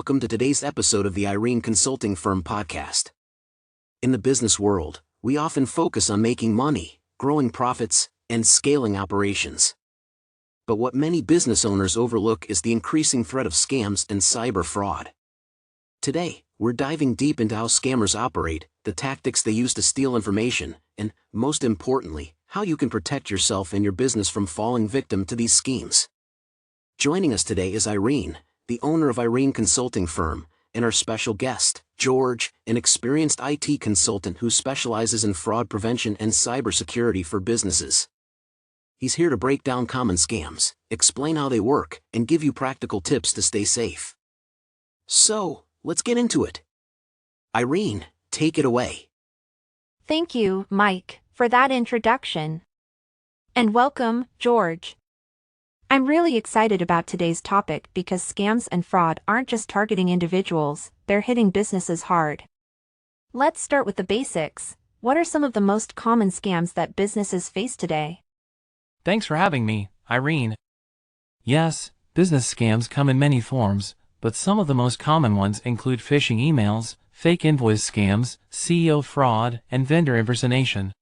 welcome to today's episode of the Irene Consulting Firm podcast. In the business world, we often focus on making money, growing profits, and scaling operations. But what many business owners overlook is the increasing threat of scams and cyber fraud. Today, we're diving deep into how scammers operate, the tactics they use to steal information, and, most importantly, how you can protect yourself and your business from falling victim to these schemes. Joining us today is Irene, the owner of Irene Consulting Firm, and our special guest, George, an experienced IT consultant who specializes in fraud prevention and cybersecurity for businesses. He's here to break down common scams, explain how they work, and give you practical tips to stay safe. So, let's get into it. Irene, take it away. Thank you, Mike, for that introduction. And welcome, George. I'm really excited about today's topic because scams and fraud aren't just targeting individuals, they're hitting businesses hard. Let's start with the basics. What are some of the most common scams that businesses face today? Thanks for having me, Irene. Yes, business scams come in many forms, but some of the most common ones include phishing emails, fake invoice scams, CEO fraud, and vendor impersonation.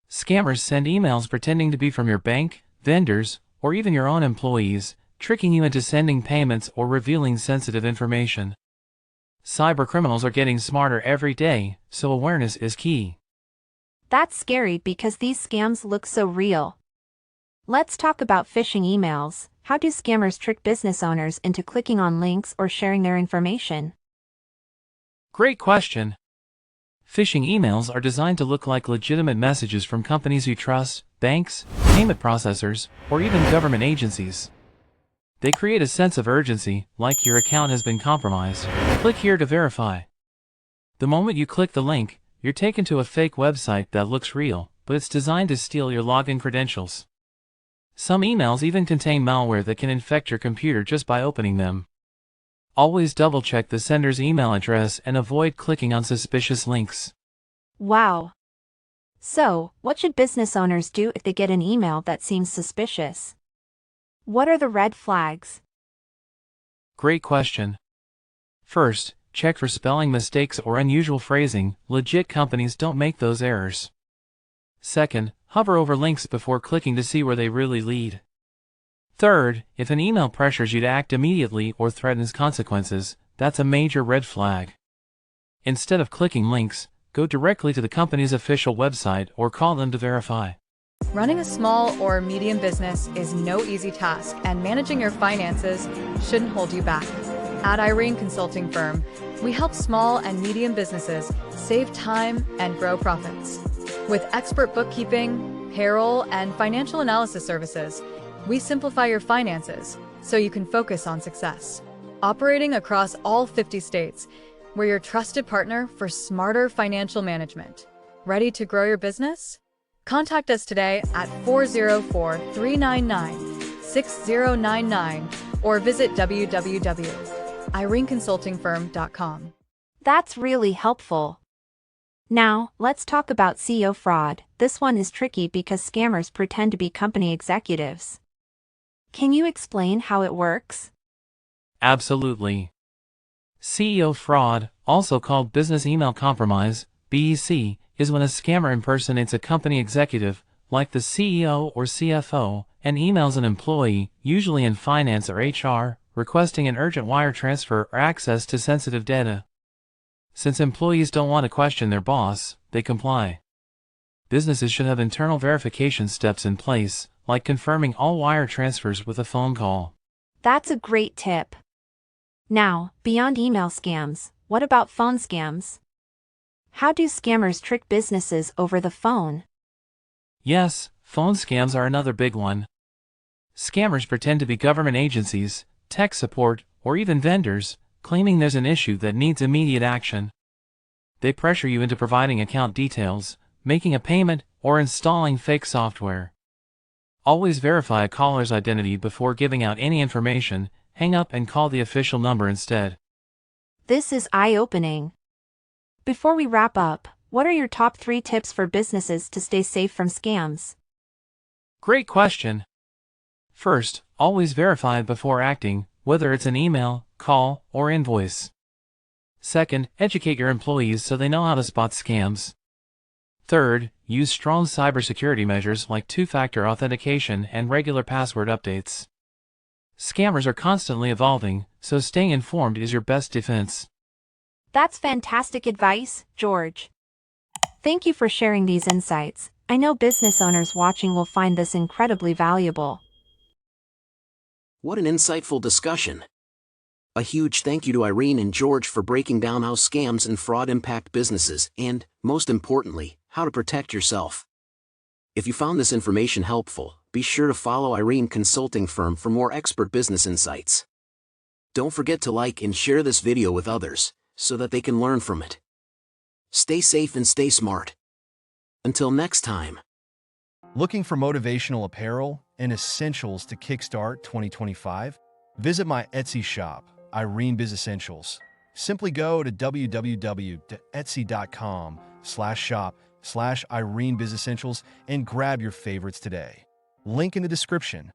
Scammers send emails pretending to be from your bank, vendors, or even your own employees, tricking you into sending payments or revealing sensitive information. Cybercriminals are getting smarter every day, so awareness is key. That's scary because these scams look so real. Let's talk about phishing emails. How do scammers trick business owners into clicking on links or sharing their information? Great question. Phishing emails are designed to look like legitimate messages from companies you trust, banks, payment processors, or even government agencies. They create a sense of urgency, like your account has been compromised. Click here to verify. The moment you click the link, you're taken to a fake website that looks real, but it's designed to steal your login credentials. Some emails even contain malware that can infect your computer just by opening them. Always double-check the sender's email address and avoid clicking on suspicious links. Wow. So, what should business owners do if they get an email that seems suspicious? What are the red flags? Great question. First, check for spelling mistakes or unusual phrasing. Legit companies don't make those errors. Second, hover over links before clicking to see where they really lead. Third, if an email pressures you to act immediately or threatens consequences, that's a major red flag. Instead of clicking links, go directly to the company's official website or call them to verify. Running a small or medium business is no easy task, and managing your finances shouldn't hold you back. At Irene Consulting Firm, we help small and medium businesses save time and grow profits. With expert bookkeeping, payroll, and financial analysis services, we simplify your finances so you can focus on success. Operating across all 50 states, we're your trusted partner for smarter financial management. Ready to grow your business? Contact us today at 404-399-6099 or visit www.ireneconsultingfirm.com. That's really helpful. Now, let's talk about CEO fraud. This one is tricky because scammers pretend to be company executives. Can you explain how it works? Absolutely. CEO fraud, also called business email compromise, BEC, is when a scammer impersonates a company executive, like the CEO or CFO, and emails an employee, usually in finance or HR, requesting an urgent wire transfer or access to sensitive data. Since employees don't want to question their boss, they comply. Businesses should have internal verification steps in place, like confirming all wire transfers with a phone call. That's a great tip. Now, beyond email scams, what about phone scams? How do scammers trick businesses over the phone? Yes, phone scams are another big one. Scammers pretend to be government agencies, tech support, or even vendors, claiming there's an issue that needs immediate action. They pressure you into providing account details, making a payment, or installing fake software. Always verify a caller's identity before giving out any information. Hang up and call the official number instead. This is eye-opening. Before we wrap up, what are your top 3 tips for businesses to stay safe from scams? Great question. First, always verify before acting, whether it's an email, call, or invoice. Second, educate your employees so they know how to spot scams. Third, use strong cybersecurity measures like two-factor authentication and regular password updates. Scammers are constantly evolving, so staying informed is your best defense. That's fantastic advice, George. Thank you for sharing these insights. I know business owners watching will find this incredibly valuable. What an insightful discussion. A huge thank you to Irene and George for breaking down how scams and fraud impact businesses and, most importantly, how to protect yourself. If you found this information helpful, be sure to follow Irene Consulting Firm for more expert business insights. Don't forget to like and share this video with others, so that they can learn from it. Stay safe and stay smart. Until next time. Looking for motivational apparel and essentials to kickstart 2025? Visit my Etsy shop, 𝐼reneBizEssentials. Simply go to www.etsy.com/shop/𝐼reneBizEssentials and grab your favorites today. Link in the description.